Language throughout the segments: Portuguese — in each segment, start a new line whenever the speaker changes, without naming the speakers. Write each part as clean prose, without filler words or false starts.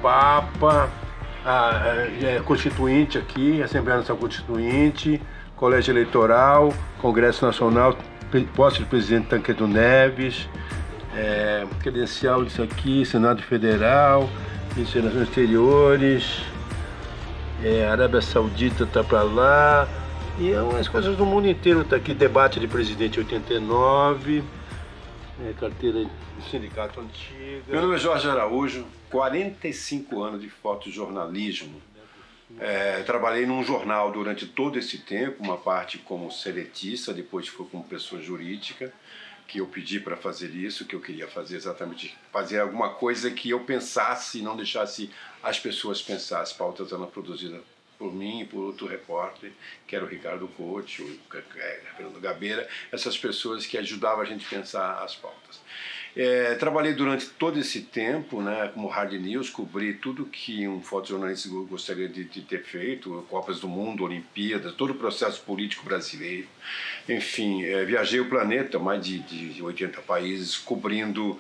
Papa, Constituinte aqui, Assembleia Nacional Constituinte, Colégio Eleitoral, Congresso Nacional, posse do presidente Tancredo Neves, credencial disso aqui, Senado Federal, Ministério das Relações Exteriores, Arábia Saudita tá para lá, e umas coisas do mundo inteiro tá aqui, debate de presidente 89, carteira do sindicato antiga.
Meu nome é Jorge Araújo, 45 anos de fotojornalismo. Trabalhei num jornal durante todo esse tempo, uma parte como seletista, depois foi como pessoa jurídica, que eu pedi para fazer isso, que eu queria fazer exatamente, fazer alguma coisa que eu pensasse e não deixasse as pessoas pensar. As pautas eram produzidas por mim e por outro repórter, que era o Ricardo Couto, o Fernando Gabeira, essas pessoas que ajudavam a gente a pensar as pautas. Trabalhei durante todo esse tempo, né, como hard news, cobri tudo que um fotojornalista gostaria de ter feito, Copas do Mundo, Olimpíadas, todo o processo político brasileiro. Enfim, viajei o planeta, mais de 80 países, cobrindo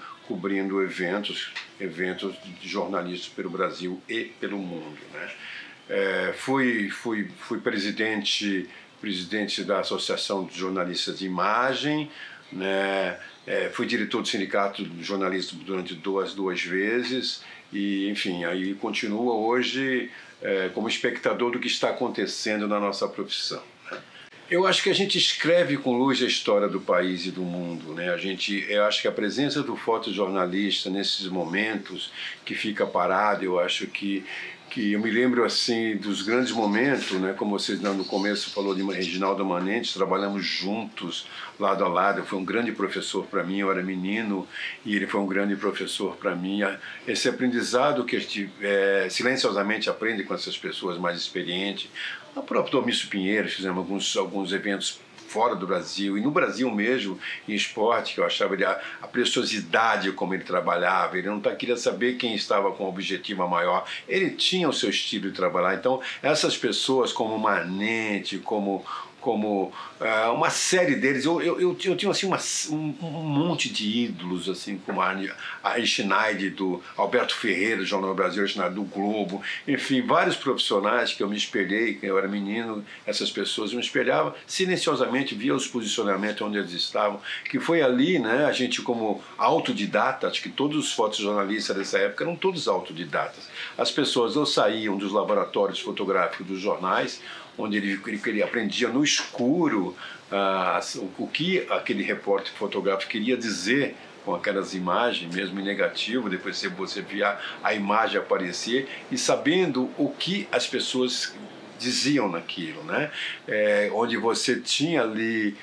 eventos de jornalistas pelo Brasil e pelo mundo, né? Fui presidente da Associação de Jornalistas de Imagem, né? Fui diretor do Sindicato de Jornalistas durante duas vezes e, enfim, aí continua hoje como espectador do que está acontecendo na nossa profissão, né? Eu acho que a gente escreve com luz a história do país e do mundo, né? Eu acho que a presença do fotojornalista nesses momentos que fica parado, eu acho que eu me lembro assim dos grandes momentos, né? Como vocês no começo falou de Reginaldo Manente, trabalhamos juntos, lado a lado. Foi um grande professor para mim, eu era menino e ele foi um grande professor para mim. Esse aprendizado que a gente silenciosamente aprende com essas pessoas mais experientes. O próprio Domício Pinheiro, fizemos alguns eventos fora do Brasil, e no Brasil mesmo, em esporte, que eu achava a preciosidade como ele trabalhava, ele não queria saber quem estava com o objetivo maior, ele tinha o seu estilo de trabalhar. Então, essas pessoas como Manente, como uma série deles, eu tinha assim, um monte de ídolos, assim, como a Schneider, do Alberto Ferreira, do Jornal do Brasil, a Schneider do Globo, enfim, vários profissionais que eu me espelhei, que eu era menino, essas pessoas eu me espelhava, silenciosamente via os posicionamentos onde eles estavam, que foi ali, né, a gente como autodidata, acho que todos os fotojornalistas dessa época eram todos autodidatas. As pessoas ou saíam dos laboratórios fotográficos dos jornais, onde ele aprendia no escuro o que aquele repórter fotográfico queria dizer com aquelas imagens, mesmo em negativo, depois você via a imagem aparecer e sabendo o que as pessoas diziam naquilo, né? Onde você tinha ali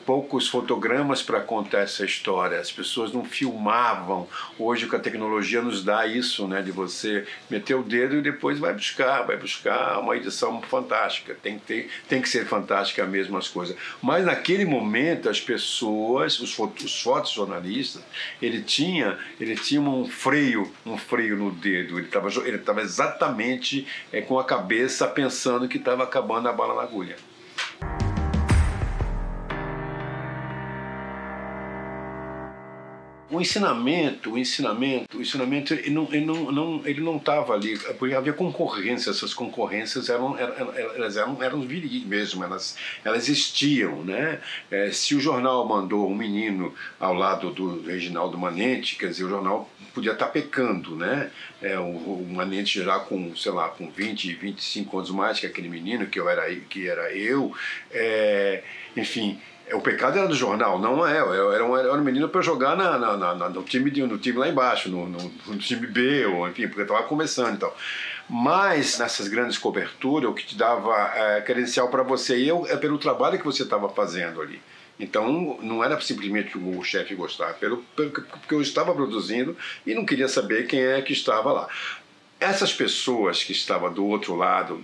poucos fotogramas para contar essa história, as pessoas não filmavam. Hoje com a tecnologia nos dá isso, né, de você meter o dedo e depois vai buscar uma edição fantástica, tem que ser fantástica mesmo as coisas. Mas naquele momento as pessoas, os fotojornalistas, ele tinha um freio no dedo, ele estava exatamente com a cabeça pensando que estava acabando a bala na agulha. O ensinamento ele não estava ali, porque havia concorrência. Essas concorrências eram viris mesmo, elas existiam, né? Se o jornal mandou um menino ao lado do Reginaldo Manente, quer dizer, o jornal podia estar pecando, né? O Manente já com, sei lá, com 20, 25 anos mais que aquele menino, que era eu, enfim. O pecado era do jornal, não é? Eu era um menino para jogar no time lá embaixo, no time B, ou enfim, porque eu estava começando e tal. Mas nessas grandes coberturas, o que te dava credencial para você é pelo trabalho que você estava fazendo ali. Então não era simplesmente o chefe gostar, porque eu estava produzindo e não queria saber quem é que estava lá. Essas pessoas que estavam do outro lado,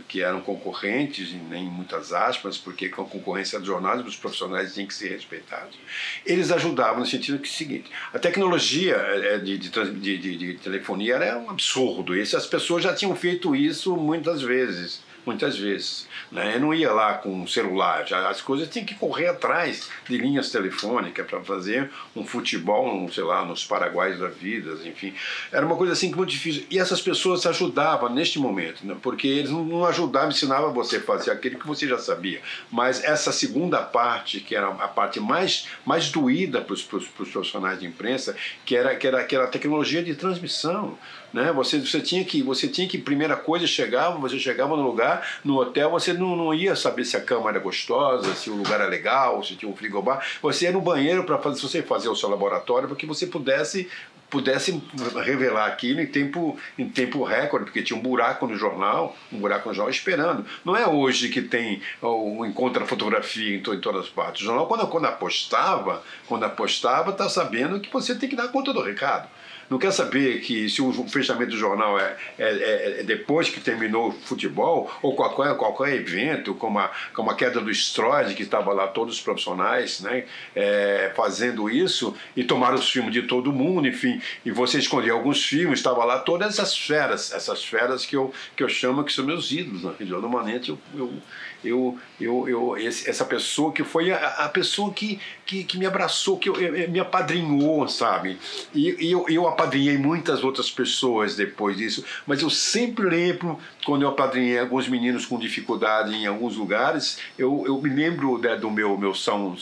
que eram concorrentes, em muitas aspas, porque com a concorrência dos jornais, os profissionais tinham que ser respeitados, eles ajudavam no sentido que é o seguinte: a tecnologia de telefonia era um absurdo, as pessoas já tinham feito isso muitas vezes, muitas vezes, né? Eu não ia lá com um celular, as coisas tinham que correr atrás de linhas telefônicas para fazer um futebol, sei lá, nos Paraguaios da vida, enfim. Era uma coisa assim muito difícil. E essas pessoas ajudavam neste momento, né? Porque eles não ajudavam, ensinavam você a fazer aquilo que você já sabia. Mas essa segunda parte, que era a parte mais doída para os profissionais de imprensa, que era a tecnologia de transmissão, né? Você tinha que, primeira coisa, você chegava no lugar, no hotel, você não ia saber se a cama era gostosa, se o lugar era legal, se tinha um frigobar. Você ia no banheiro para você fazer o seu laboratório, para que você pudesse revelar aquilo em tempo recorde, porque tinha um buraco no jornal esperando. Não é hoje que tem encontra fotografia em todas as partes. O jornal, quando apostava, está sabendo que você tem que dar conta do recado. Não quer saber que se o fechamento do jornal é depois que terminou o futebol, ou qualquer evento, como a queda do Stroid, que estava lá todos os profissionais, né, fazendo isso, e tomaram os filmes de todo mundo, enfim, e você escolheu alguns filmes, estava lá todas essas feras que eu chamo que são meus ídolos, né? Normalmente essa pessoa que foi a pessoa que me abraçou, que me apadrinhou, sabe? E eu apadrinhei muitas outras pessoas depois disso, mas eu sempre lembro, quando eu apadrinhei alguns meninos com dificuldade em alguns lugares, eu me lembro do meu São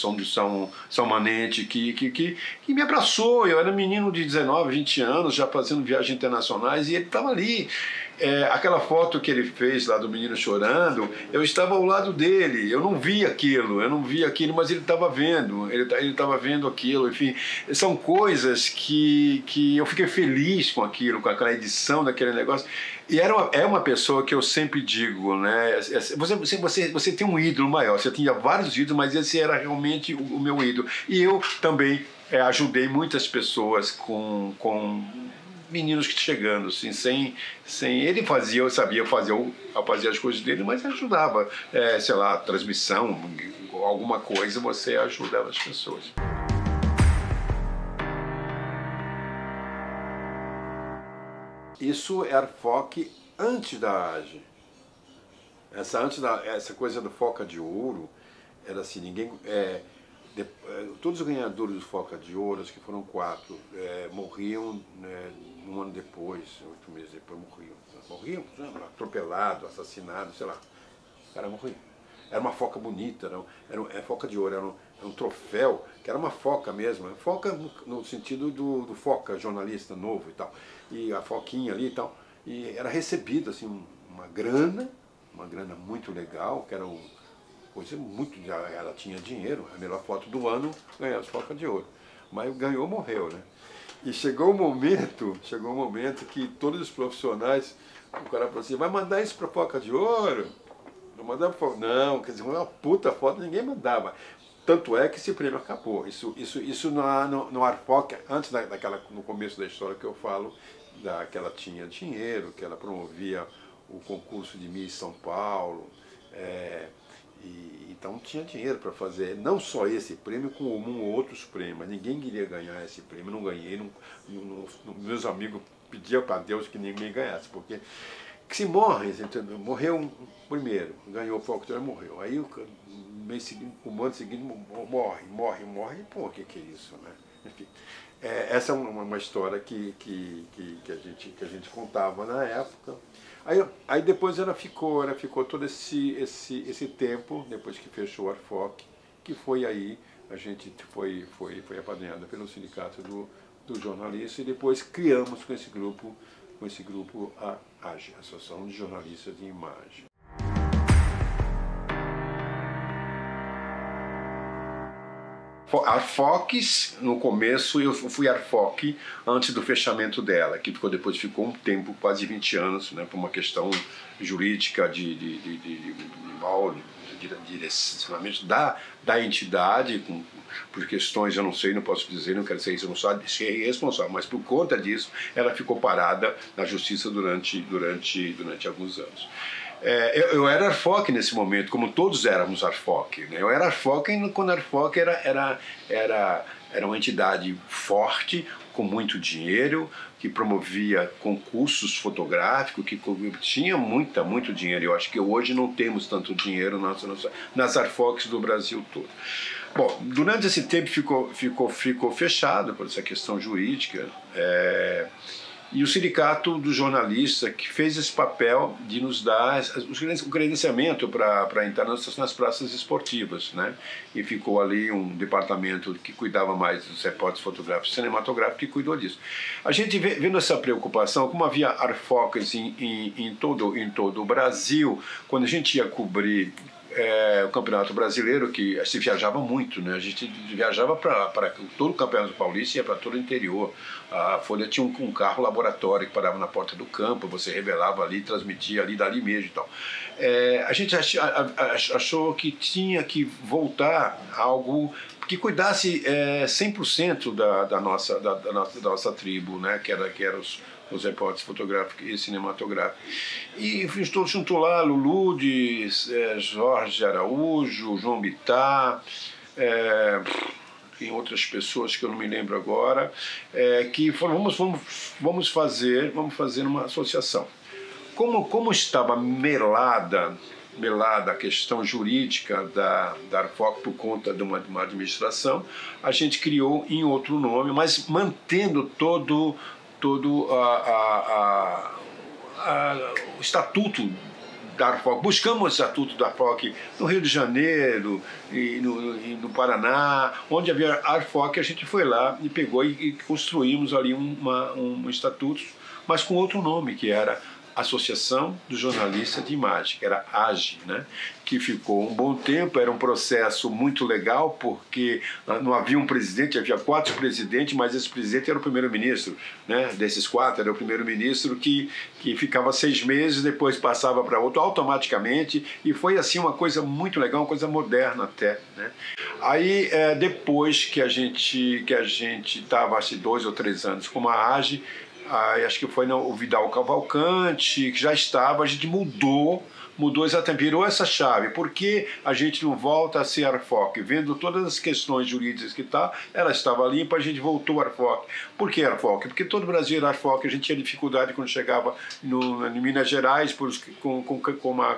Manente, que me abraçou. Eu era menino de 19, 20 anos, já fazendo viagens internacionais, e ele estava ali. Aquela foto que ele fez lá do menino chorando, eu estava ao lado dele, eu não vi aquilo, mas ele estava vendo, ele estava vendo aquilo, enfim, são coisas que eu fiquei feliz com aquilo, com aquela edição daquele negócio. E é uma pessoa que eu sempre digo, né? Você tem um ídolo maior, você tinha vários ídolos, mas esse era realmente o meu ídolo. E eu também ajudei muitas pessoas com meninos que chegando, assim, sem ele eu sabia fazer as coisas dele, mas ajudava, sei lá, transmissão, alguma coisa, você ajudava as pessoas. Isso era FOC antes da AGE. Essa coisa do Foca de Ouro era assim, todos os ganhadores do Foca de Ouro, que foram 4, morriam, né, um ano depois, 8 meses depois morriam, atropelados, assassinados, sei lá. O cara morreu. Era uma foca bonita, era foca de ouro, era um troféu, que era uma foca mesmo, foca no sentido do foca, jornalista novo e tal, e a foquinha ali e tal, e era recebido assim, uma grana muito legal, que era ela tinha dinheiro, a melhor foto do ano ganhava as focas de ouro, mas ganhou, morreu, né? E chegou um momento que todos os profissionais, o cara falou assim, vai mandar isso para Foca de Ouro? Não, quer dizer, uma puta foto, ninguém mandava. Tanto é que esse prêmio acabou. Isso no Arfoc, antes no começo da história que eu falo, que ela tinha dinheiro, que ela promovia o concurso de Miss São Paulo, então tinha dinheiro para fazer não só esse prêmio, como outros prêmios, mas ninguém queria ganhar esse prêmio, não ganhei, meus amigos pediam para Deus que ninguém ganhasse, porque se morre, entendeu? Morreu primeiro, ganhou o Foco de Ouro, morreu, aí o mês seguinte, o ano seguinte morre, pô, o que é isso, né? Enfim, essa é uma história que a gente contava na época. Aí depois ela ficou todo esse tempo, depois que fechou o Arfoc, que foi aí, a gente foi apadrinhada pelo Sindicato do Jornalista, e depois criamos com esse grupo a AGE, Associação de Jornalistas de Imagem. A Fox, no começo, eu fui Arfoc antes do fechamento dela, que depois ficou um tempo, quase 20 anos, né, por uma questão jurídica de direcionamento da entidade, por questões, eu não sei, não posso dizer, não quero ser responsável, mas por conta disso, ela ficou parada na justiça durante alguns anos. Eu era Arfoc nesse momento, como todos éramos Arfoc, né? Eu era Arfoc quando a Arfoc era uma entidade forte, com muito dinheiro, que promovia concursos fotográficos, que tinha muito dinheiro. Eu acho que hoje não temos tanto dinheiro nas Arfocs do Brasil todo. Bom, durante esse tempo ficou fechado por essa questão jurídica. E o sindicato do jornalista que fez esse papel de nos dar o credenciamento para entrar nas praças esportivas, né? E ficou ali um departamento que cuidava mais dos repórteres fotográficos e cinematográficos que cuidou disso. A gente vendo essa preocupação, como havia Arfocas em todo o Brasil, quando a gente ia cobrir o Campeonato Brasileiro, que se viajava muito, né? A gente viajava para todo o Campeonato Paulista e ia para todo o interior. A Folha tinha um carro laboratório que parava na porta do campo, você revelava ali, transmitia ali, dali mesmo e tal. A gente achou que tinha que voltar a algo que cuidasse 100% da nossa tribo, né? Que era os repórteres fotográficos e cinematográficos. E juntou lá Luludes, Jorge Araújo, João Bittar, tem outras pessoas que eu não me lembro agora, que falaram, vamos fazer uma associação. Como estava melada a questão jurídica da Arfoc por conta de uma administração, a gente criou em outro nome, mas mantendo todo o estatuto da Arfoc. Buscamos o estatuto da Arfoc no Rio de Janeiro e no Paraná, onde havia Arfoc, a gente foi lá e pegou e construímos ali um estatuto, mas com outro nome, que era Associação do Jornalista de Imagem, que era AGE, né? Que ficou um bom tempo. Era um processo muito legal, porque não havia um presidente, havia 4 presidentes, mas esse presidente era o primeiro-ministro, né? Desses 4 era o primeiro-ministro que ficava 6 meses, depois passava para outro automaticamente, e foi assim uma coisa muito legal, uma coisa moderna até, né? Aí depois que a gente estava, acho, 2 ou 3 anos com a AGE, acho que foi o Vidal Cavalcante, que já estava, a gente mudou exatamente, virou essa chave. Por que a gente não volta a ser Arfoc? Vendo todas as questões jurídicas que ela estava limpa, a gente voltou a Arfoc. Por que Arfoc? Porque todo o Brasil era Arfoc, a gente tinha dificuldade quando chegava em Minas Gerais com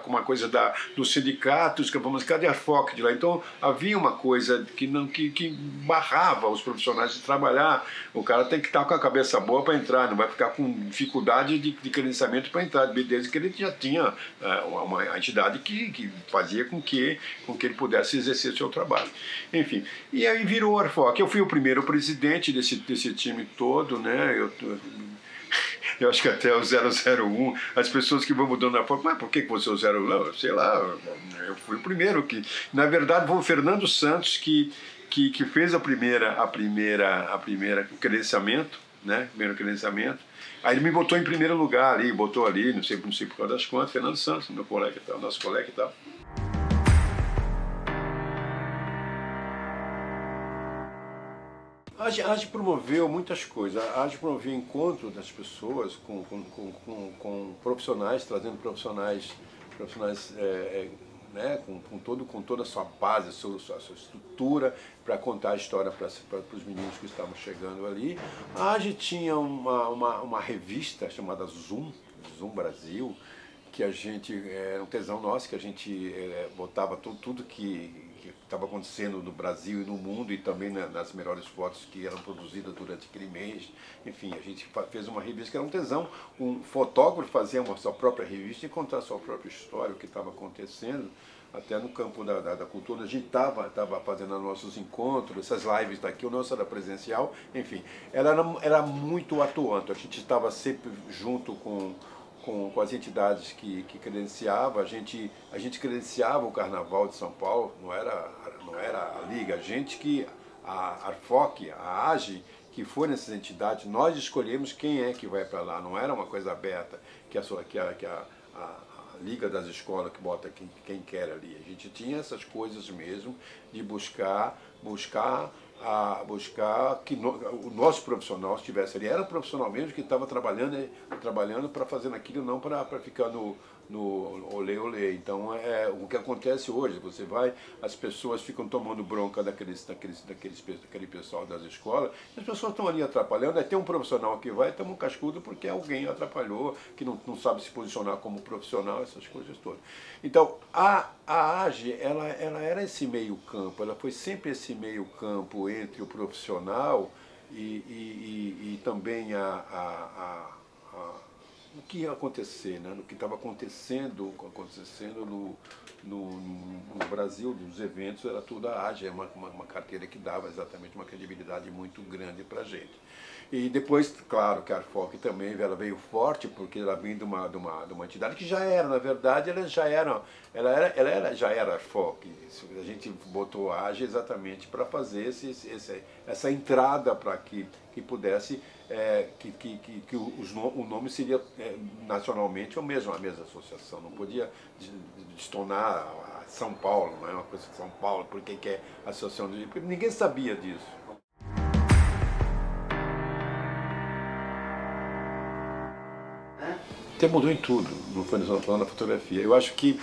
uma coisa dos sindicatos, que vamos, cadê a Arfoc de lá? Então havia uma coisa que barrava os profissionais de trabalhar. O cara tem que estar com a cabeça boa para entrar, não vai ficar com dificuldade de credenciamento para entrar, desde que ele já tinha uma entidade que fazia com que ele pudesse exercer seu trabalho. Enfim, e aí virou Arfoc. Eu fui o primeiro presidente desse time todo, né? Eu acho que até o 001, as pessoas que vão mudando a forma, mas por que você é o 001? Sei lá, eu fui o primeiro que... Na verdade, foi o Fernando Santos que fez o credenciamento, né? Primeiro credenciamento. Aí ele me botou em primeiro lugar ali, botou ali, não sei por causa das contas, Fernando Santos, meu colega e tal, nosso colega e tal. A AGE promoveu muitas coisas. A AGE promoveu encontro das pessoas com profissionais, trazendo profissionais né, com toda a sua base, a sua estrutura, para contar a história para os meninos que estavam chegando ali. A AGE tinha uma revista chamada Zoom Brasil, que a gente, era um tesão nosso, que a gente botava tudo que estava acontecendo no Brasil e no mundo, e também nas melhores fotos que eram produzidas durante aquele mês. Enfim, a gente fez uma revista que era um tesão. Um fotógrafo fazia a sua própria revista e contar a sua própria história, o que estava acontecendo, até no campo da cultura. A gente estava fazendo nossos encontros, essas lives daqui, o nosso era presencial, enfim. Ela era muito atuante, a gente estava sempre junto com as entidades que credenciavam. A gente credenciava o Carnaval de São Paulo, não era a Liga, a Arfoc, a AGE, que foi nessas entidades, nós escolhemos quem é que vai para lá, não era uma coisa aberta, que a Liga das Escolas que bota quem quer ali. A gente tinha essas coisas mesmo de buscar que o nosso profissional estivesse ali. Era um profissional mesmo que estava trabalhando para fazer aquilo, não para ficar no olê olê. Então o que acontece hoje, você vai, as pessoas ficam tomando bronca daquele pessoal das escolas, e as pessoas estão ali atrapalhando, aí tem um profissional que vai e toma um cascudo porque alguém atrapalhou, que não sabe se posicionar como profissional, essas coisas todas. Então a AGE, ela era esse meio campo, ela foi sempre esse meio campo entre o profissional e também o que ia acontecer, né? No que estava acontecendo no Brasil, nos eventos, era tudo a AGE, uma carteira que dava exatamente uma credibilidade muito grande para a gente. E depois, claro, que a ARFOC também ela veio forte, porque ela vem de uma entidade que já era, na verdade, ela já era ARFOC. A gente botou a AGE exatamente para fazer essa entrada para que pudesse, o nome seria nacionalmente a mesma associação, não podia destonar a São Paulo, não é uma coisa de São Paulo, porque que é a associação, porque ninguém sabia disso. Até mudou em tudo, não foi só na fotografia. Eu acho que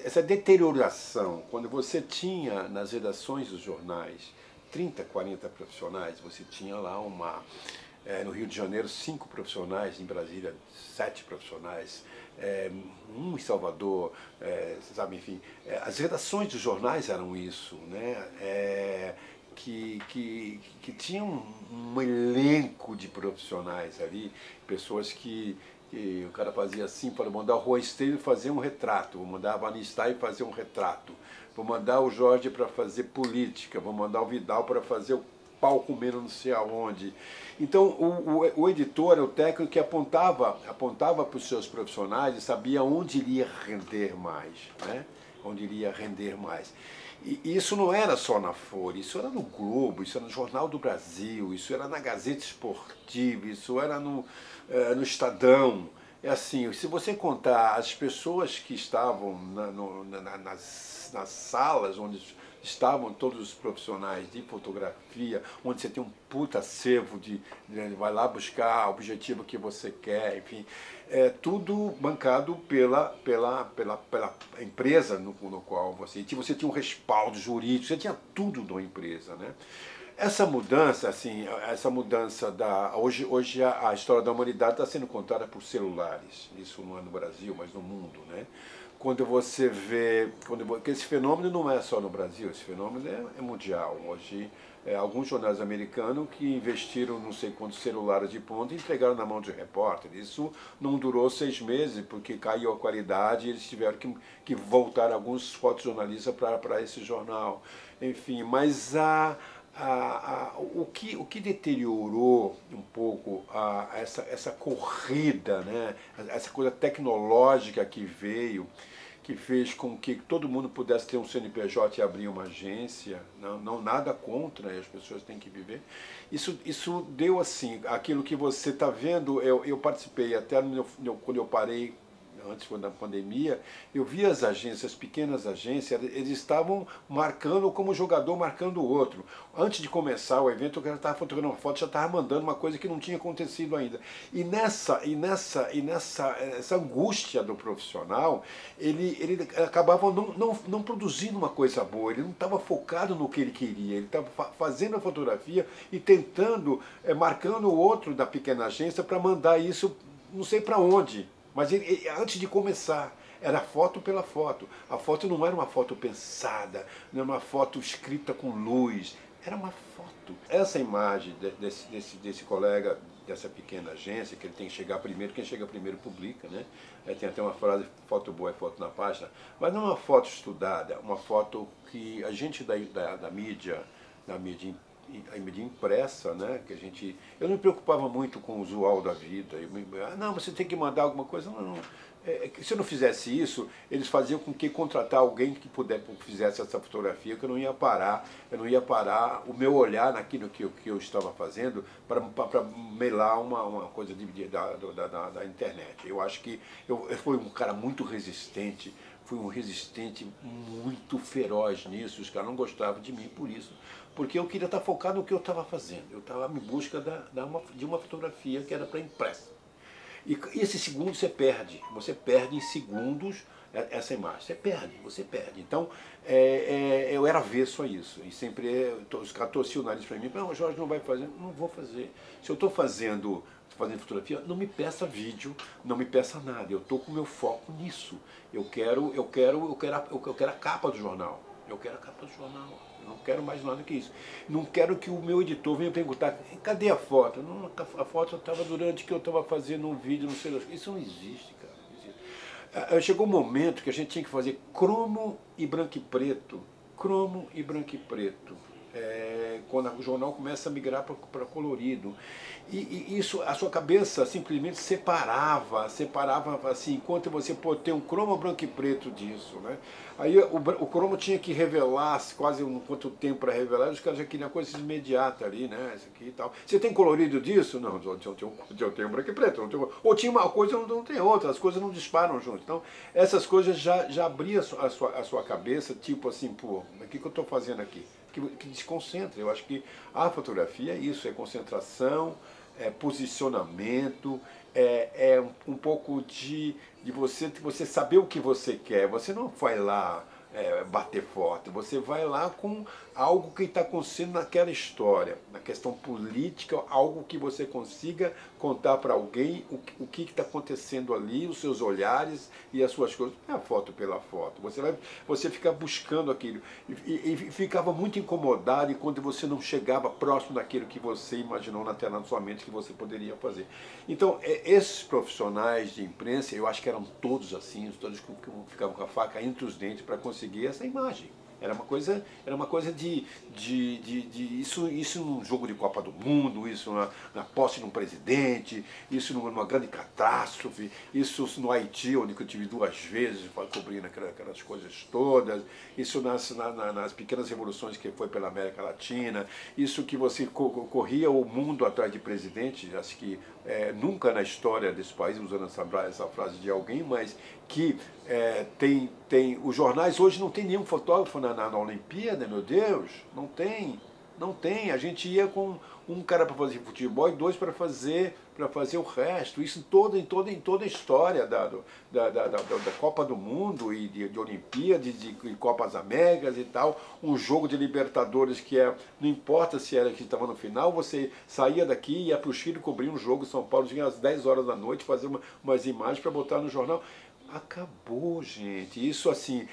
essa deterioração, quando você tinha nas redações dos jornais 30, 40 profissionais, você tinha lá no Rio de Janeiro 5 profissionais, em Brasília 7 profissionais, em Salvador, sabe, enfim, as redações dos jornais eram isso, né? Que tinham um elenco de profissionais ali, pessoas que o cara fazia assim, para mandar o Rua Esteio fazer um retrato, vou mandar a Vanistai fazer um retrato, vou mandar o Jorge para fazer política, vou mandar o Vidal para fazer o pau comendo não sei aonde. Então o editor, o técnico que apontava para os seus profissionais e sabia onde iria render mais, né? Onde iria render mais. E isso não era só na Folha, isso era no Globo, isso era no Jornal do Brasil, isso era na Gazeta Esportiva, isso era no Estadão. É assim, se você contar as pessoas que estavam nas salas onde estavam todos os profissionais de fotografia, onde você tem um puta acervo vai lá buscar o objetivo que você quer, enfim, tudo bancado pela empresa no qual você tinha um respaldo jurídico, você tinha tudo da empresa, né? Essa mudança, assim, hoje a história da humanidade está sendo contada por celulares, isso não é no Brasil, mas no mundo, né? Quando você vê, que esse fenômeno não é só no Brasil, esse fenômeno é mundial. Hoje, alguns jornais americanos que investiram não sei quantos celulares de ponta e entregaram na mão de repórter. Isso não durou 6 meses, porque caiu a qualidade e eles tiveram que voltar alguns fotojornalistas para esse jornal. Enfim, mas o que deteriorou um pouco essa corrida, né? Essa coisa tecnológica que veio, que fez com que todo mundo pudesse ter um CNPJ e abrir uma agência, não nada contra, as pessoas têm que viver. Isso deu assim, aquilo que você está vendo, eu participei até quando eu parei, antes da pandemia, eu vi as agências, as pequenas agências, eles estavam marcando como jogador marcando o outro. Antes de começar o evento, o cara estava fotografando uma foto, já estava mandando uma coisa que não tinha acontecido ainda. E nessa angústia do profissional, ele acabava não produzindo uma coisa boa, ele não estava focado no que ele queria, ele estava fazendo a fotografia e tentando, marcando o outro da pequena agência para mandar isso não sei para onde. Mas antes de começar, era foto pela foto. A foto não era uma foto pensada, não era uma foto escrita com luz, era uma foto. Essa imagem desse colega, dessa pequena agência, que ele tem que chegar primeiro, quem chega primeiro publica, né? Tem até uma frase, foto boa é foto na página, mas não é uma foto estudada, uma foto que a gente da mídia a mídia impressa, né? Eu não me preocupava muito com o usual da vida. Não, você tem que mandar alguma coisa. Não. Se eu não fizesse isso, eles faziam com que contratar alguém que fizesse essa fotografia, que eu não ia parar o meu olhar naquilo que eu estava fazendo para melar uma coisa da internet. Eu acho que eu fui um cara muito resistente, fui um resistente muito feroz nisso, os caras não gostavam de mim por isso, porque eu queria estar focado no que eu estava fazendo, eu estava em busca de uma fotografia que era para impressa. E esse segundo você perde em segundos essa imagem, você perde. Então, eu era avesso a isso, e sempre os caras torciam o nariz para mim, não, o Jorge não vai fazer, não vou fazer. Se eu estou fazendo fotografia, não me peça vídeo, não me peça nada, eu estou com o meu foco nisso. Eu quero a capa do jornal, eu não quero mais nada que isso. Não quero que o meu editor venha perguntar, cadê a foto? Não, a foto estava durante que eu estava fazendo um vídeo, não sei, isso não existe, cara. Chegou um momento que a gente tinha que fazer cromo e branco e preto, quando o jornal começa a migrar para colorido. E isso, a sua cabeça simplesmente separava assim, enquanto você pode ter um cromo branco e preto disso, né? Aí o cromo tinha que revelar quase quanto tempo para revelar, os caras já queriam coisa imediata ali, né? Isso aqui e tal. Você tem colorido disso? Não, eu tenho branco e preto. Ou tinha uma coisa, não tem outra, as coisas não disparam junto. Então, essas coisas já abriam a sua cabeça, tipo assim, pô, o que eu estou fazendo aqui? Que desconcentra. Eu acho que a fotografia é isso, é concentração, é posicionamento, é um pouco de você saber o que você quer. Você não vai lá bater foto, você vai lá com algo que está acontecendo naquela história, na questão política, algo que você consiga contar para alguém o que está acontecendo ali, os seus olhares e as suas coisas. Não é a foto pela foto, você fica buscando aquilo e ficava muito incomodado enquanto você não chegava próximo daquilo que você imaginou na tela na sua mente que você poderia fazer. Então, esses profissionais de imprensa, eu acho que eram todos assim, todos que ficavam com a faca entre os dentes para conseguir essa imagem. Era uma coisa de isso num jogo de Copa do Mundo, isso na posse de um presidente, isso numa grande catástrofe, isso no Haiti, onde eu tive 2 vezes cobrindo aquelas coisas todas, isso nas pequenas revoluções que foi pela América Latina, isso que você corria o mundo atrás de presidente, acho que nunca na história desse país, usando essa frase de alguém, mas que os jornais hoje não tem nenhum fotógrafo na Olimpíada, meu Deus, não tem. A gente ia com um cara para fazer futebol e 2 para fazer o resto. Isso em toda a história da Copa do Mundo e de Olimpíadas, de Copas Américas e tal. Um jogo de Libertadores que não importa se era que estava no final, você saía daqui, ia para o Chile cobrir um jogo, São Paulo tinha às 10 horas da noite, fazer umas imagens para botar no jornal. Acabou, gente. Isso assim,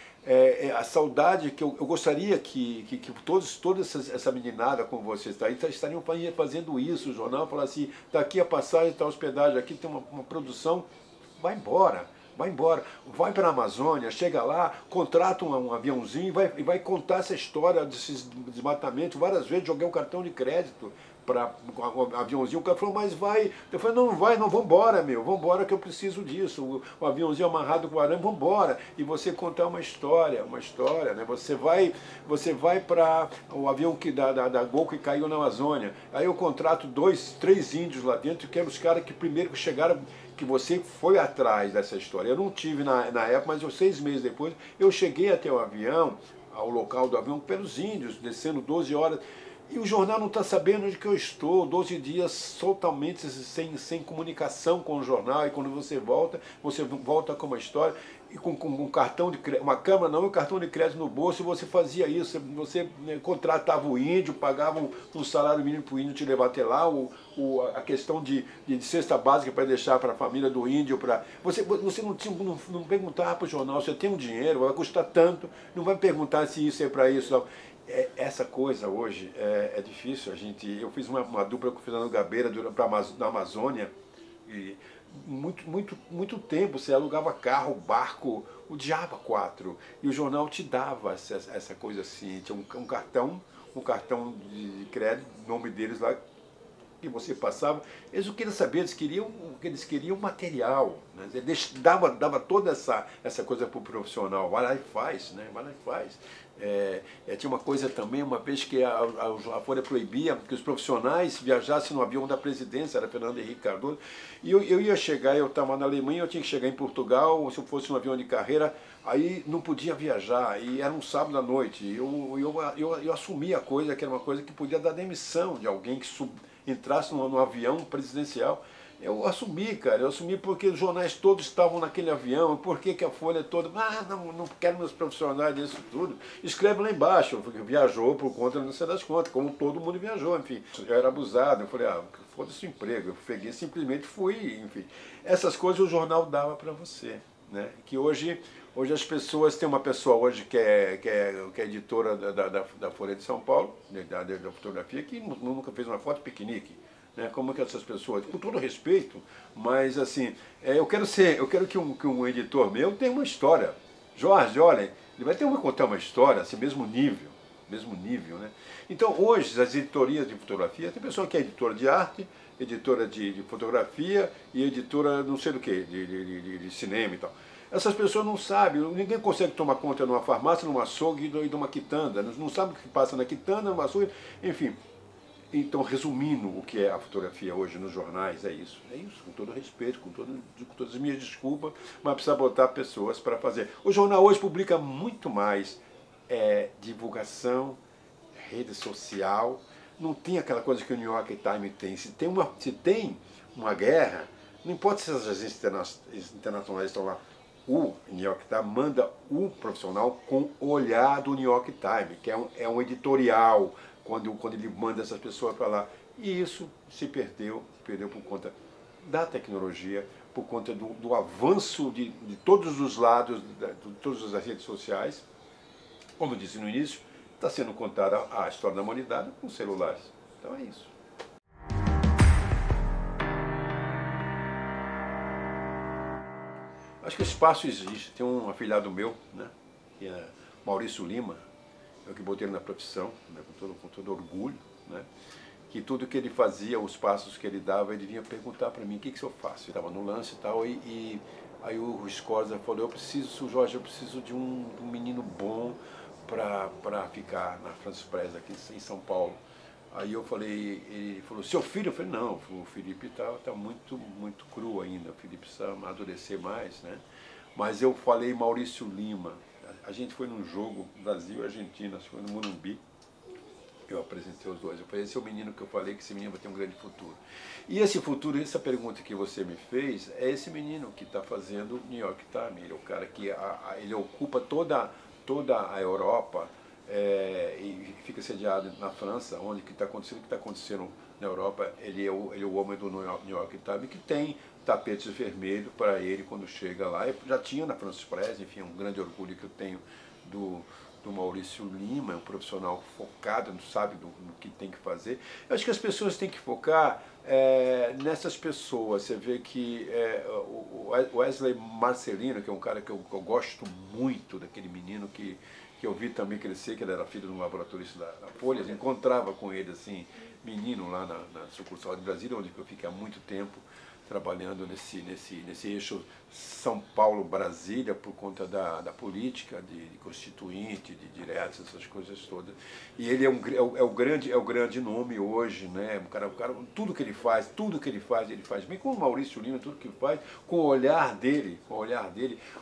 a saudade que eu gostaria que toda essa meninada como vocês estariam fazendo isso, o jornal, falar assim, está aqui a passagem, está a hospedagem, aqui tem uma produção, vai embora. Vai para a Amazônia, chega lá, contrata um aviãozinho e vai contar essa história desses desmatamentos. Várias vezes joguei um cartão de crédito para um aviãozinho, o cara falou, mas vai. Eu falei, não vai, não, vambora, vambora que eu preciso disso. O aviãozinho amarrado com o arame, vambora. E você contar uma história, né? Você vai para o avião da Gol que caiu na Amazônia. Aí eu contrato 2, 3 índios lá dentro, que eram os caras que primeiro chegaram, que você foi atrás dessa história. Eu não tive na época, mas 6 meses depois, eu cheguei até o avião, ao local do avião, pelos índios, descendo 12 horas. E o jornal não está sabendo onde que eu estou, 12 dias totalmente sem comunicação com o jornal, e quando você volta com uma história, e com um cartão de crédito, uma câmera não, e um cartão de crédito no bolso, e você fazia isso, você contratava o índio, pagava um salário mínimo para o índio te levar até lá, a questão de cesta básica para deixar para a família do índio, você não perguntava para o jornal, você tem um dinheiro, vai custar tanto, não vai perguntar se isso é para isso, não. Essa coisa hoje é difícil. Eu fiz uma dupla com o Fernando Gabeira na Amazônia, e muito tempo você alugava carro, barco, o diabo 4, e o jornal te dava essa coisa assim, tinha um cartão de crédito, nome deles lá, que você passava. Eles não queriam saber, eles queriam material, né? Eles dava toda essa coisa para o profissional, vai lá e faz, né? Vai lá e faz. Tinha uma coisa também, uma vez que a Folha proibia que os profissionais viajassem no avião da presidência, era Fernando Henrique Cardoso, e eu ia chegar, eu estava na Alemanha, eu tinha que chegar em Portugal, se eu fosse um avião de carreira, aí não podia viajar, e era um sábado à noite, e eu assumi a coisa, que era uma coisa que podia dar demissão de alguém que entrasse no avião presidencial. Eu assumi, cara, eu assumi porque os jornais todos estavam naquele avião, por que a Folha toda, não quero meus profissionais disso tudo. Escreve lá embaixo, porque viajou por conta, não sei das contas, como todo mundo viajou, enfim. Eu era abusado, eu falei, foda-se o emprego, eu peguei, simplesmente fui, enfim. Essas coisas o jornal dava para você, né? Que hoje as pessoas, tem uma pessoa hoje que é editora da Folha de São Paulo, da fotografia, que nunca fez uma foto piquenique. Né, como que essas pessoas, com todo respeito, mas assim, eu quero que um editor meu tenha uma história. Jorge, olha, ele vai ter que contar uma história, assim, mesmo nível, né? Então hoje as editorias de fotografia, tem pessoa que é editora de arte, editora de fotografia e editora não sei do que, de cinema e tal. Essas pessoas não sabem, ninguém consegue tomar conta numa farmácia, numa açougue e de uma quitanda, não sabe o que passa na quitanda, numa açougue, enfim. Então, resumindo o que é a fotografia hoje nos jornais, é isso, com todo respeito, com todas as minhas desculpas, mas precisa botar pessoas para fazer. O jornal hoje publica muito mais divulgação, rede social, não tem aquela coisa que o New York Times tem. Se tem uma guerra, não importa se as agências internacionais estão lá, o New York Times manda um profissional com o olhar do New York Times, que é um editorial, quando ele manda essas pessoas para lá. E isso se perdeu por conta da tecnologia, por conta do avanço de todos os lados, de todas as redes sociais. Como eu disse no início, está sendo contada a história da humanidade com celulares. Então é isso. Acho que o espaço existe. Tem um afilhado meu, né, que é Maurício Lima, eu que botei ele na profissão, né, com todo orgulho, né, que tudo que ele fazia, os passos que ele dava, ele vinha perguntar para mim, o que eu faço? Ele estava no lance e tal, e aí o Scorza falou, Jorge, eu preciso de um menino bom para ficar na Francis Press aqui em São Paulo. Aí eu falei, ele falou, seu filho? Eu falei, não, o Felipe tá muito cru ainda, o Felipe precisa amadurecer mais, né? Mas eu falei Maurício Lima. A gente foi num jogo Brasil e Argentina, acho que foi no Morumbi, eu apresentei os dois. Eu falei, esse é o menino que eu falei, que esse menino vai ter um grande futuro. E esse futuro, essa pergunta que você me fez, é esse menino que está fazendo o New York Times. Ele é o cara que ele ocupa toda a Europa e fica sediado na França, onde que está acontecendo na Europa. Ele é o homem do New York Times, que tem tapete vermelho para ele quando chega lá. Eu já tinha na Francis Press, enfim, é um grande orgulho que eu tenho do Maurício Lima, é um profissional focado, sabe no que tem que fazer. Eu acho que as pessoas têm que focar nessas pessoas. Você vê que o Wesley Marcelino, que é um cara que eu gosto muito, daquele menino que eu vi também crescer, que ele era filho de um laboratorista da Folha, eu encontrava com ele, assim, menino lá na sucursal de Brasília, onde eu fiquei há muito tempo trabalhando nesse eixo São Paulo-Brasília por conta da política, de constituinte, de diretos, essas coisas todas. E ele é o grande nome hoje, né? O cara, tudo que ele faz, ele faz bem. Com o Maurício Lima, tudo que ele faz, com o olhar dele,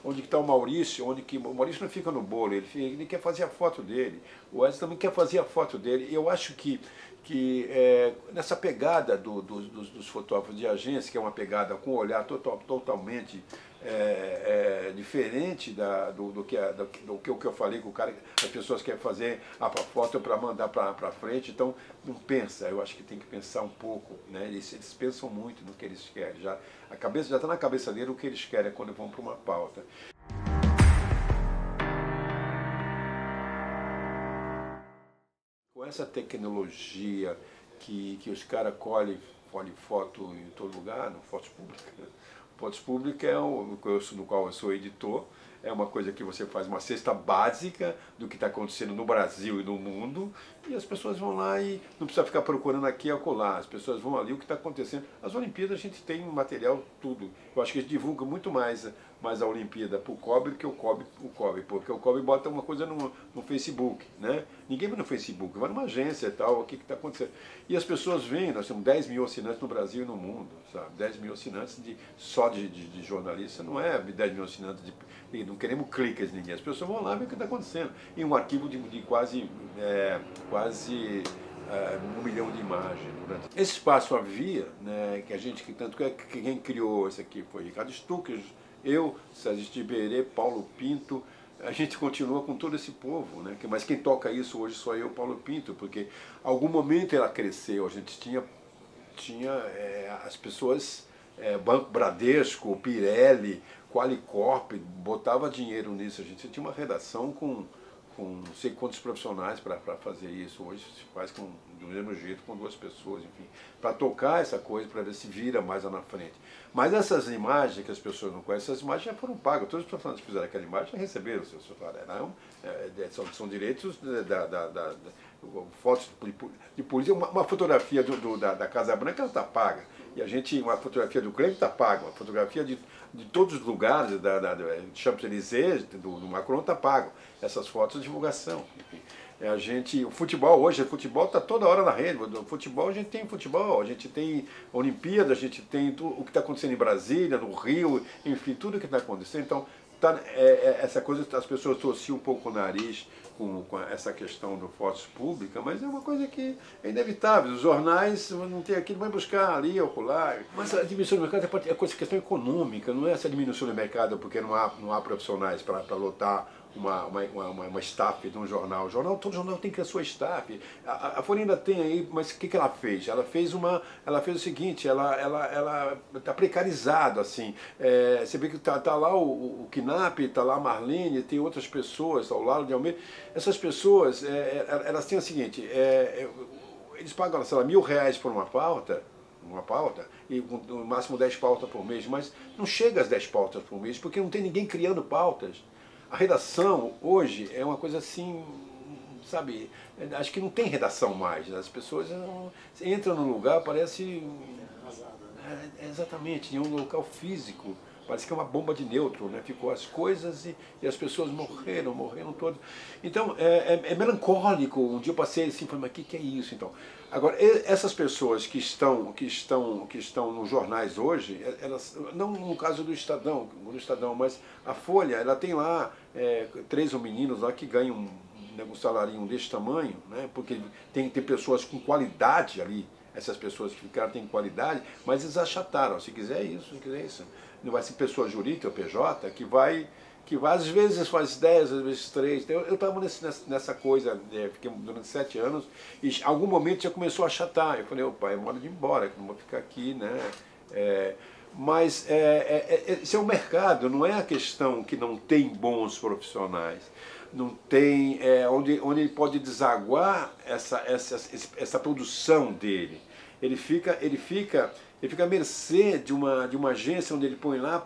onde está o Maurício, o Maurício não fica no bolo, ele quer fazer a foto dele, o Wesley também quer fazer a foto dele. Eu acho que nessa pegada dos fotógrafos de agência, que é uma pegada com um olhar totalmente diferente do que eu falei, que o cara, as pessoas querem fazer a foto para mandar para frente, então não pensa. Eu acho que tem que pensar um pouco, né? Eles pensam muito no que eles querem, já está na cabeça dele o que eles querem quando vão para uma pauta. Com essa tecnologia que os caras colhem foto em todo lugar, fotos públicas, né? Fotos públicas no qual eu sou editor, é uma coisa que você faz uma cesta básica do que está acontecendo no Brasil e no mundo, e as pessoas vão lá e não precisa ficar procurando aqui e acolá, as pessoas vão ali o que está acontecendo. As Olimpíadas a gente tem material, tudo. Eu acho que a gente divulga muito mais a Olimpíada para o COB do que o COB, porque o COB bota uma coisa no Facebook, né? Ninguém vai no Facebook, vai numa agência e tal, o que está acontecendo. E as pessoas veem, nós temos 10 mil assinantes no Brasil e no mundo, sabe? 10 mil assinantes só de jornalista, não é 10 mil assinantes não queremos cliques de ninguém, as pessoas vão lá ver o que está acontecendo. E um arquivo de quase 1 milhão de imagens. Esse espaço havia, né, tanto que quem criou isso aqui foi Ricardo Stuckers, eu, César Tiberê, Paulo Pinto. A gente continua com todo esse povo, né? Mas quem toca isso hoje sou eu, Paulo Pinto, porque algum momento ela cresceu, a gente tinha as pessoas, Banco Bradesco, Pirelli, Qualicorp, botava dinheiro nisso, a gente tinha uma redação com não sei quantos profissionais para fazer isso. Hoje se faz do mesmo jeito, com 2 pessoas, enfim, para tocar essa coisa, para ver se vira mais lá na frente. Mas essas imagens que as pessoas não conhecem, essas imagens já foram pagas. Todos os profissionais que fizeram aquela imagem já receberam o seu salário. São direitos fotos de polícia. Uma fotografia da Casa Branca está paga. E uma fotografia do Kremlin está paga. Uma fotografia de todos os lugares, de Champs-Élysées, do Macron, está pago. Essas fotos de divulgação. Enfim, o futebol está toda hora na rede. O futebol, a gente tem Olimpíada, a gente tem o que está acontecendo em Brasília, no Rio, enfim, tudo o que está acontecendo. Então, essa coisa, as pessoas torciam um pouco o nariz com essa questão do fotos pública, mas é uma coisa que é inevitável. Os jornais não tem aquilo, vai buscar ali, ocular. Mas a diminuição do mercado é questão econômica, não é essa diminuição do mercado porque não há profissionais para lotar uma staff de um jornal. Todo jornal tem que ter a sua staff. A Folha ainda tem aí, mas o que ela fez? Ela fez o seguinte, ela está precarizado, assim. Você vê que tá lá o Knapp, tá lá a Marlene, tem outras pessoas, ao lado de Almeida. Essas pessoas, elas têm o seguinte, eles pagam, sei lá, R$1.000 por uma pauta, e no máximo 10 pautas por mês, mas não chega às 10 pautas por mês, porque não tem ninguém criando pautas. A redação hoje é uma coisa assim, sabe, acho que não tem redação mais, as pessoas entram num lugar, parece, exatamente, em um local físico, parece que é uma bomba de nêutron, né? Ficou as coisas e as pessoas morreram todas. Então, é melancólico. Um dia eu passei assim, falei, mas o que é isso então? Agora, essas pessoas que estão nos jornais hoje, elas, não no caso do Estadão, mas a Folha, ela tem lá 3 meninos lá que ganham um salarinho desse tamanho, né? Porque tem pessoas com qualidade ali. Essas pessoas que ficaram têm qualidade, mas eles achataram. Se quiser isso, se quiser isso. Não vai ser pessoa jurídica ou PJ que vai às vezes faz 10, às vezes 3. Eu estava nessa coisa, fiquei durante 7 anos, e em algum momento já começou a achatar. Eu falei, opa, é hora de ir embora, que não vou ficar aqui, né? Mas esse é o mercado, não é a questão que não tem bons profissionais. Não tem onde ele pode desaguar essa produção dele. Ele fica à mercê de uma agência onde ele põe lá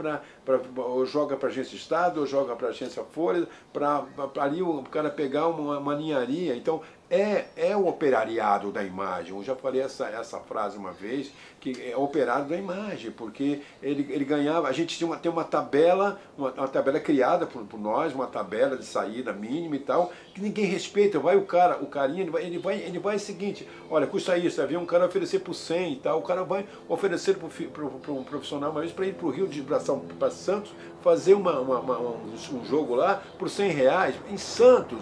ou joga para a agência Estado, ou joga para a agência Folha, para ali o cara pegar uma ninharia. Então, é o operariado da imagem. Eu já falei essa frase uma vez, que é operário da imagem, porque ele ganhava, a gente tem uma tabela criada por nós, uma tabela de saída mínima e tal, que ninguém respeita. Vai o carinha, ele vai o seguinte, olha, custa isso, havia um cara oferecer por 100 e tal, o cara vai oferecer para um profissional uma vez para ir para o Rio para Santos, fazer um jogo lá por R$100, em Santos.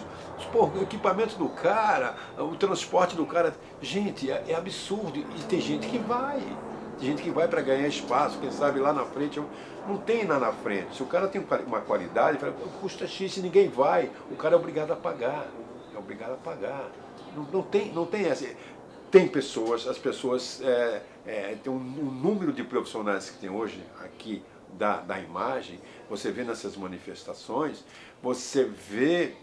Pô, o equipamento do cara, o transporte do cara, gente, é absurdo. E tem gente que vai para ganhar espaço, quem sabe lá na frente. Não tem lá na frente. Se o cara tem uma qualidade, custa X, e ninguém vai, o cara é obrigado a pagar. Não tem essa. Tem pessoas, as pessoas, tem um número de profissionais que tem hoje aqui da imagem, você vê nessas manifestações, você vê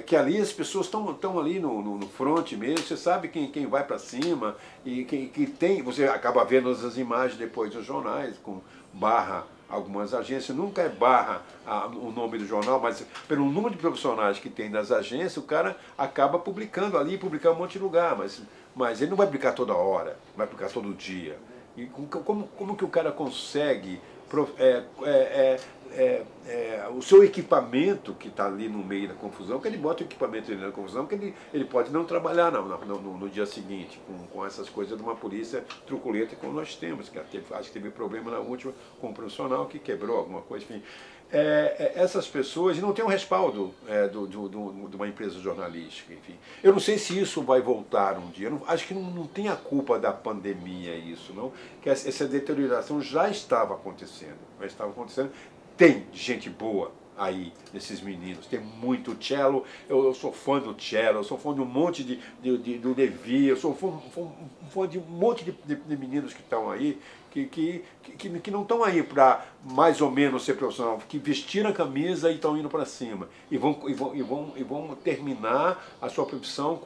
que ali as pessoas estão ali no front mesmo, você sabe quem vai para cima, e que tem, você acaba vendo as imagens depois dos jornais, com barra algumas agências, nunca é barra o nome do jornal, mas pelo número de profissionais que tem das agências, o cara acaba publicando ali, publicar um monte de lugar, mas ele não vai publicar toda hora, vai publicar todo dia. E como que o cara consegue o seu equipamento que está ali no meio da confusão, que ele bota o equipamento ali na confusão, que ele pode não trabalhar no dia seguinte com essas coisas de uma polícia truculenta como nós temos. Que acho que teve problema na última com um profissional que quebrou alguma coisa, enfim. Essas pessoas não têm um respaldo de uma empresa jornalística, enfim. Eu não sei se isso vai voltar um dia. Acho que não tem a culpa da pandemia isso, não. Que essa deterioração já estava acontecendo. Tem gente boa aí, nesses meninos, tem muito cello, eu sou fã do cello, eu sou fã de um monte do Levi, eu sou fã de um monte de meninos que estão aí, que não estão aí para mais ou menos ser profissional, que vestiram a camisa e estão indo para cima, e vão terminar a sua profissão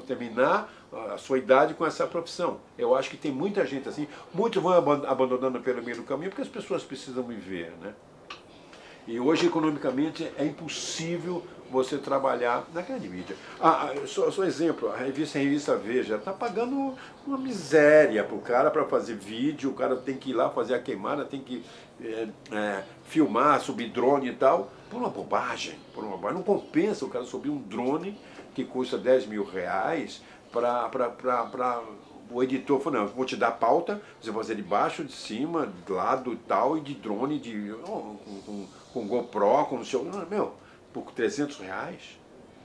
terminar a sua idade com essa profissão. Eu acho que tem muita gente assim, muitos vão abandonando pelo meio do caminho, porque as pessoas precisam viver, né? E hoje, economicamente, é impossível você trabalhar na grande mídia. Só exemplo, a revista Veja está pagando uma miséria para o cara para fazer vídeo, o cara tem que ir lá fazer a queimada, tem que filmar, subir drone e tal, por uma bobagem. Não compensa o cara subir um drone que custa R$10.000 para o editor falou, não, eu vou te dar pauta, você vai fazer de baixo, de cima, de lado e tal, e de drone, com GoPro, com não sei o que, meu, por R$300.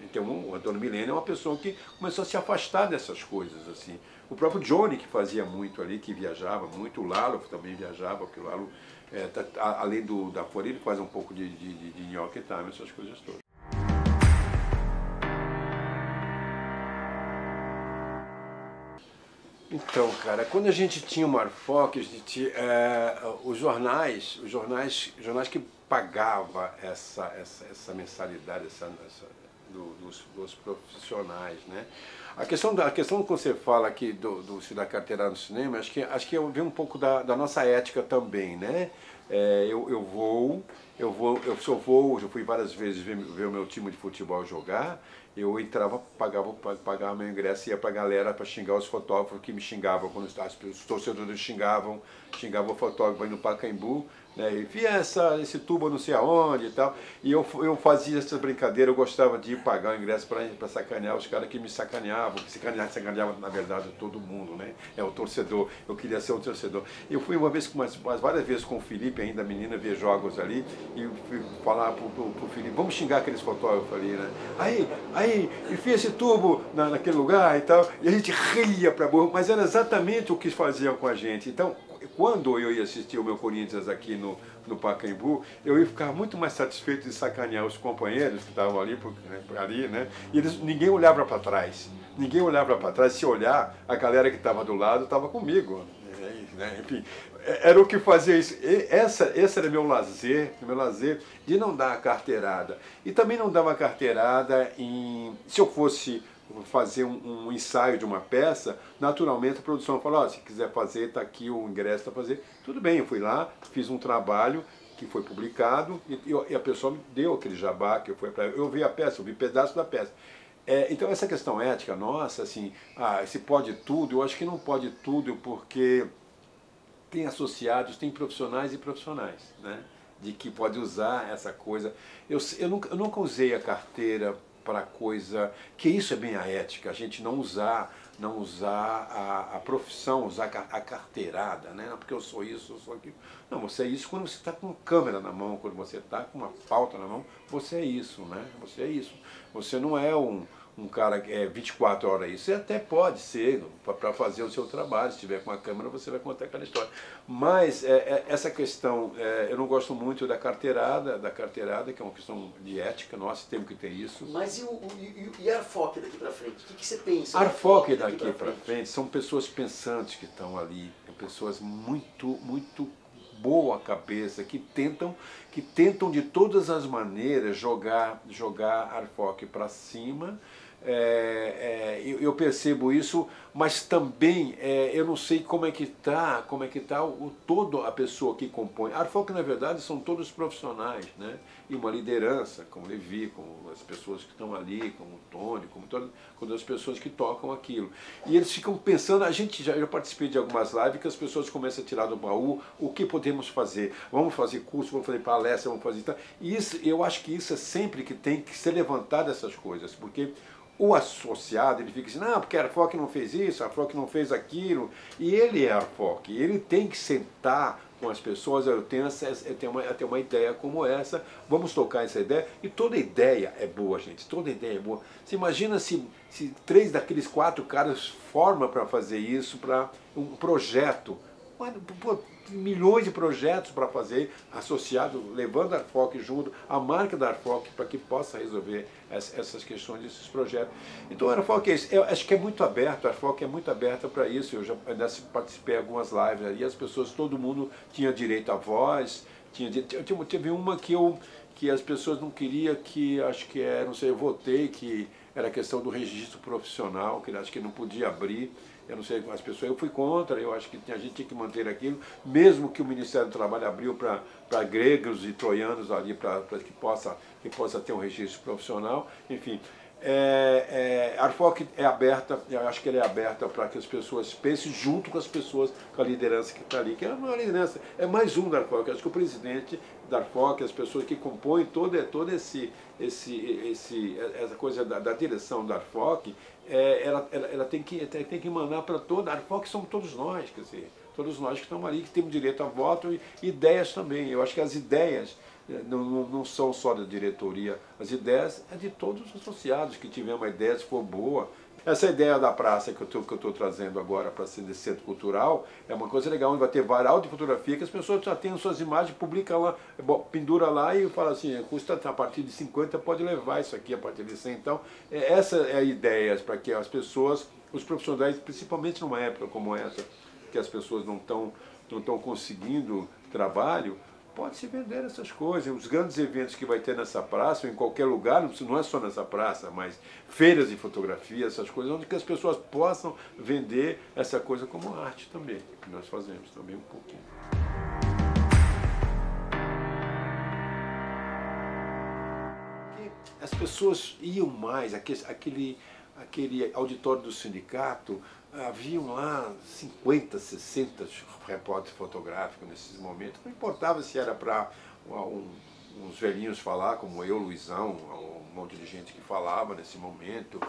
Então o Antônio Milênio é uma pessoa que começou a se afastar dessas coisas, assim. O próprio Johnny, que fazia muito ali, que viajava muito, o Lalo também viajava, porque o Lalo, além da Folha, ele faz um pouco de New York Times, essas coisas todas. Então, cara, quando a gente tinha o Marfoc, os jornais que pagavam essa mensalidade dos profissionais, né? A questão que você fala aqui da carteirada no cinema, acho que eu vi um pouco da nossa ética também, né? Eu fui várias vezes ver o meu time de futebol jogar. Eu entrava, pagava meu ingresso e ia pra galera para xingar os fotógrafos que me xingavam, quando os torcedores xingavam o fotógrafo aí no Pacaembu, né? Enfia esse tubo não sei aonde e tal. E eu fazia essa brincadeira, eu gostava de pagar o ingresso para sacanear os caras que me sacaneavam, que sacaneavam na verdade todo mundo, né? O torcedor, eu queria ser um torcedor. Eu fui uma vez, várias vezes com o Felipe, ainda menina, ver jogos ali, e fui falar pro Felipe, vamos xingar aqueles fotógrafos ali, né? Aí, enfia esse tubo naquele lugar e tal, e a gente ria pra burro, mas era exatamente o que faziam com a gente. Então, quando eu ia assistir o meu Corinthians aqui no Pacaembu, eu ia ficar muito mais satisfeito de sacanear os companheiros que estavam ali, né? E ninguém olhava para trás. Ninguém olhava para trás. Se olhar, a galera que estava do lado estava comigo. Né? Enfim, era o que fazia isso. Esse era meu lazer de não dar a carteirada. E também não dava carteirada se eu fosse fazer um ensaio de uma peça, naturalmente a produção falou, se quiser fazer, está aqui o ingresso para fazer. Tudo bem, eu fui lá, fiz um trabalho que foi publicado e a pessoa me deu aquele jabá que eu vi a peça, eu vi pedaço da peça. Então essa questão ética nossa, assim, se pode tudo, eu acho que não pode tudo porque tem associados, tem profissionais e profissionais, né? De que pode usar essa coisa. Eu nunca usei a carteira para coisa, que isso é bem a ética, a gente não usar a profissão, usar a carteirada, né? Não, porque eu sou isso, eu sou aquilo. Não, você é isso quando você está com câmera na mão, quando você está com uma pauta na mão, você é isso, né? Você é isso. Você não é um cara que é 24 horas aí. Você até pode ser para fazer o seu trabalho, se tiver com a câmera você vai contar aquela história. Mas essa questão, eu não gosto muito da carteirada, que é uma questão de ética, nós temos que ter isso.
Mas e a Arfoc daqui para frente? O que você pensa?
A Arfoc daqui para frente são pessoas pensantes que estão ali, pessoas muito boa cabeça, que tentam de todas as maneiras jogar a Arfoc para cima, eu percebo isso, mas também eu não sei como é que tá toda a pessoa que compõe. A Arfoc, na verdade, são todos profissionais, né? E uma liderança, como o Levi, como as pessoas que estão ali, como o Tony, como todas as pessoas que tocam aquilo. E eles ficam pensando, eu já participei de algumas lives que as pessoas começam a tirar do baú o que podemos fazer. Vamos fazer curso, vamos fazer palestra, vamos fazer... E isso, eu acho que isso é sempre que tem que ser levantado essas coisas, porque o associado, ele fica assim, não, porque a Arfoc não fez isso, a Arfoc não fez aquilo, e ele é a Arfoc, ele tem que sentar com as pessoas, eu tenho uma ideia como essa, vamos tocar essa ideia, e toda ideia é boa, gente, toda ideia é boa. Você imagina se 3 daqueles 4 caras formam para fazer isso, para um projeto, milhões de projetos para fazer, associado, levando a Arfoc junto, a marca da Arfoc, para que possa resolver essas questões desses projetos. Então a Arfoc é isso. Eu acho que é muito aberto, a Arfoc é muito aberta para isso. Eu já participei de algumas lives ali, as pessoas, todo mundo tinha direito à voz, teve uma que as pessoas não queriam, que acho que não sei, eu votei, que era a questão do registro profissional, que acho que não podia abrir. Eu não sei as pessoas, eu fui contra, eu acho que a gente tinha que manter aquilo, mesmo que o Ministério do Trabalho abriu para gregos e troianos ali, para que possa ter um registro profissional, enfim. A Arfoc é aberta, eu acho que ela é aberta para que as pessoas pensem junto com as pessoas, com a liderança que está ali, que é uma liderança, é mais um da Arfoc. Eu acho que o presidente da Arfoc, as pessoas que compõem toda essa coisa da direção da Arfoc, ela tem que emanar para toda a Arfoc, somos todos nós, quer dizer, todos nós que estamos ali, que temos direito a voto e ideias também. Eu acho que as ideias não são só da diretoria, as ideias é de todos os associados que tiver uma ideia, se for boa. Essa ideia da praça que eu estou trazendo agora para ser desse centro cultural é uma coisa legal, onde vai ter varal de fotografia que as pessoas já têm suas imagens, publicam lá, pendura lá e fala assim, custa a partir de 50, pode levar isso aqui a partir de 100. Então, essa é a ideia, para que as pessoas, os profissionais, principalmente numa época como essa, que as pessoas não estão conseguindo trabalho, pode-se vender essas coisas. Os grandes eventos que vai ter nessa praça, ou em qualquer lugar, não é só nessa praça, mas feiras de fotografia, essas coisas, onde que as pessoas possam vender essa coisa como arte também, que nós fazemos também um pouquinho. As pessoas iam mais, aquele auditório do sindicato, haviam lá 50, 60 repórteres fotográficos nesses momentos. Não importava se era para uns velhinhos falar, como eu, Luizão, um monte de gente que falava nesse momento.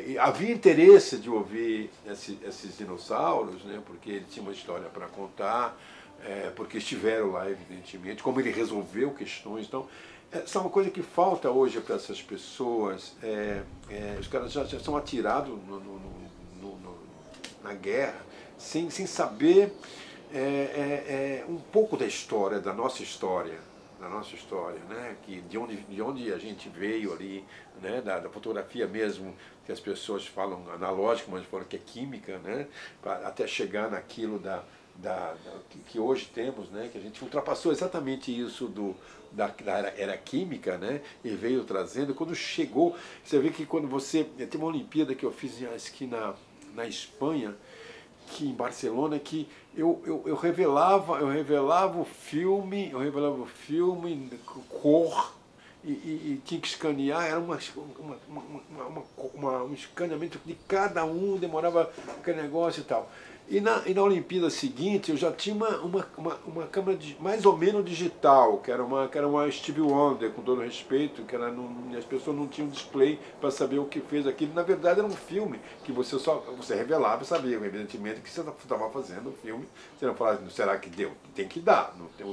E havia interesse de ouvir esses dinossauros, né, porque ele tinha uma história para contar, porque estiveram lá, evidentemente, como ele resolveu questões. Então, essa é uma coisa que falta hoje para essas pessoas. Os caras já são atirados na guerra, sem saber um pouco da história, da nossa história, né? De onde a gente veio ali, né? Da fotografia mesmo, que as pessoas falam analógica, mas falam que é química, né? Até chegar naquilo que hoje temos, né? Que a gente ultrapassou exatamente isso da era química, né? E veio trazendo. Quando chegou, você vê que quando tem uma Olimpíada que eu fiz aqui na Espanha, que em Barcelona, que eu revelava o filme, cor, e tinha que escanear, era um escaneamento de cada um, demorava aquele negócio e tal. E na Olimpíada seguinte eu já tinha uma câmera mais ou menos digital, que era uma Stevie Wonder, com todo respeito, que as pessoas não tinham display para saber o que fez aquilo. Na verdade era um filme que você revelava e sabia, evidentemente, que você estava fazendo o filme. Você não falava, será que deu? Tem que dar. Não tem,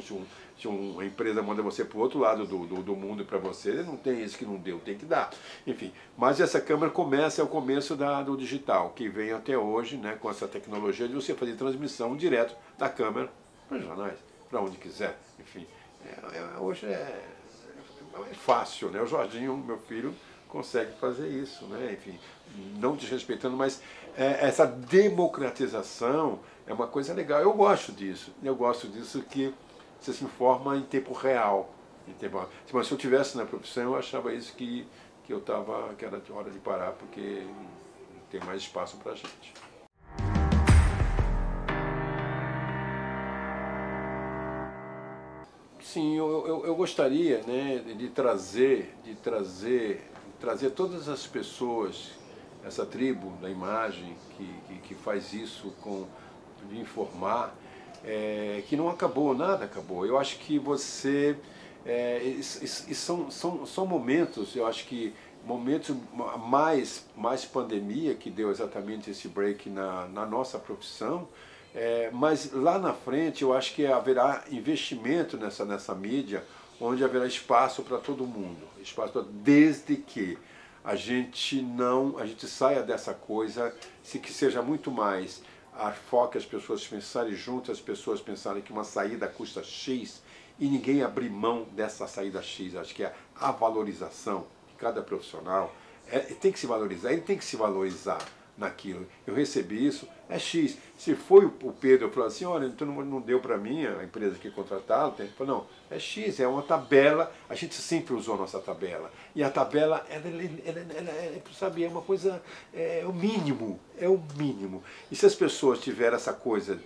se uma empresa manda você para o outro lado do mundo para você, não tem isso que não deu, tem que dar. Enfim, mas essa câmera é o começo do digital, que vem até hoje, né, com essa tecnologia de você fazer transmissão direto da câmera para os jornais, para onde quiser. Enfim, hoje é fácil, né? O Jorginho, meu filho, consegue fazer isso, né? Enfim, não desrespeitando, mas essa democratização é uma coisa legal. Eu gosto disso que você se informa em tempo real. Mas se eu tivesse na profissão, eu achava isso que que era hora de parar porque não tem mais espaço para a gente. Sim, eu gostaria, né, de trazer todas as pessoas, essa tribo da imagem que faz isso, de informar, que não acabou, nada acabou. Eu acho que são momentos, eu acho que momentos mais pandemia que deu exatamente esse break na nossa profissão, mas lá na frente eu acho que haverá investimento nessa mídia, onde haverá espaço para todo mundo, desde que a gente saia dessa coisa, que seja muito mais foque as pessoas pensarem juntas, as pessoas pensarem que uma saída custa X e ninguém abrir mão dessa saída X. Acho que a valorização de cada profissional tem que se valorizar, ele tem que se valorizar naquilo. Eu recebi isso, é X. Se foi o Pedro falou assim, olha, então não deu para mim, a empresa que contrataram, ele falou, não, é X, é uma tabela, a gente sempre usou a nossa tabela. E a tabela, sabe, é uma coisa, é o mínimo, E se as pessoas tiverem essa coisa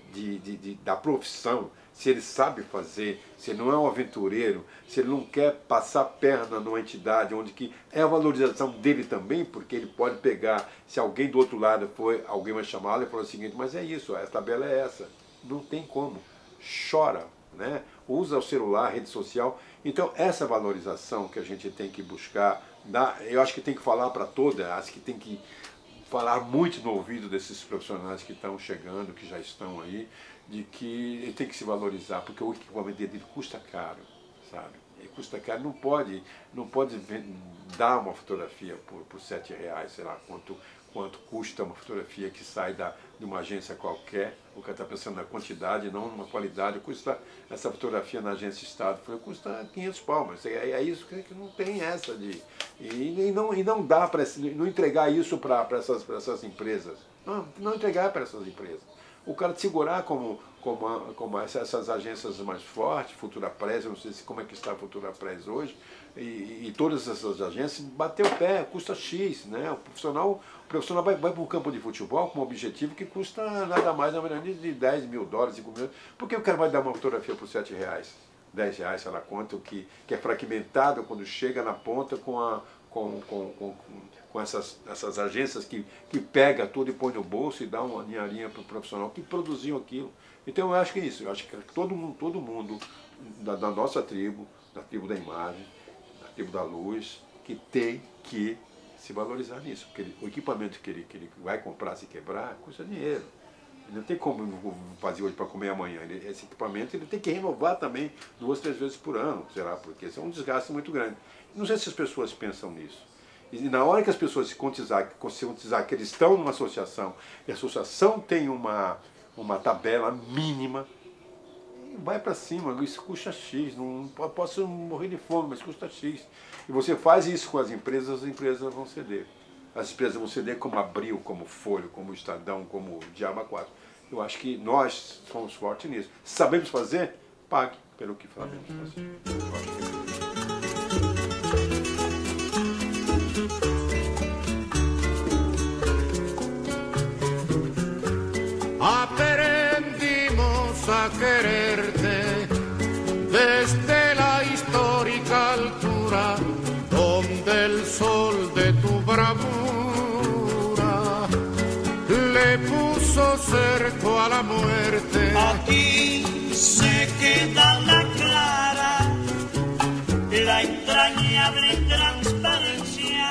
da profissão, se ele sabe fazer, se ele não é um aventureiro, se ele não quer passar perna numa entidade onde que é a valorização dele também, porque ele pode pegar, se alguém do outro lado alguém vai chamá-lo e falar o seguinte, mas é isso, a tabela é essa, não tem como, chora, né? Usa o celular, rede social. Então essa valorização que a gente tem que buscar, eu acho que tem que falar para todas, acho que tem que falar muito no ouvido desses profissionais que estão chegando, que já estão aí, de que ele tem que se valorizar, porque o equipamento dele custa caro, sabe? Ele custa caro, não pode dar uma fotografia por R$7, sei lá quanto custa uma fotografia que sai de uma agência qualquer. O cara está pensando na quantidade, não na qualidade. Custa essa fotografia na agência Estado, custa R$500, mas é isso que não tem essa de... E não dá para não entregar isso para essas empresas. Não entregar para essas empresas. O cara te segurar como essas agências mais fortes, Futura Press, eu não sei como é que está a Futura Press hoje, e todas essas agências, bater o pé, custa X, né? O profissional vai para um campo de futebol com um objetivo que custa nada mais, na verdade, de $10 mil, $5 mil. Por que o cara vai dar uma fotografia por R$7, R$10, sei lá quanto, que é fragmentado quando chega na ponta com essas agências que pega tudo e põe no bolso e dá uma ninharinha para o profissional que produziu aquilo. Então eu acho que é isso, eu acho que todo mundo da nossa tribo, da tribo da imagem, da tribo da luz, que tem que se valorizar nisso, porque o equipamento que ele vai comprar, se quebrar, custa dinheiro. Ele não tem como fazer hoje para comer amanhã. Esse equipamento ele tem que renovar também 2, 3 vezes por ano, sei lá, porque isso é um desgaste muito grande. Não sei se as pessoas pensam nisso. E na hora que as pessoas se conscientizar que eles estão numa associação, e a associação tem uma tabela mínima, vai para cima, isso custa X, não posso morrer de fome, mas custa X. E você faz isso com as empresas vão ceder. As empresas vão ceder como Abril, como Folha, como Estadão, como Diaba 4. Eu acho que nós somos fortes nisso. Sabemos fazer? Pague pelo que sabemos fazer.
Aprendimos a quererte desde la histórica altura donde el sol de tu bravura le puso cerco a la muerte.
Aquí se queda la clara, la entrañable transparencia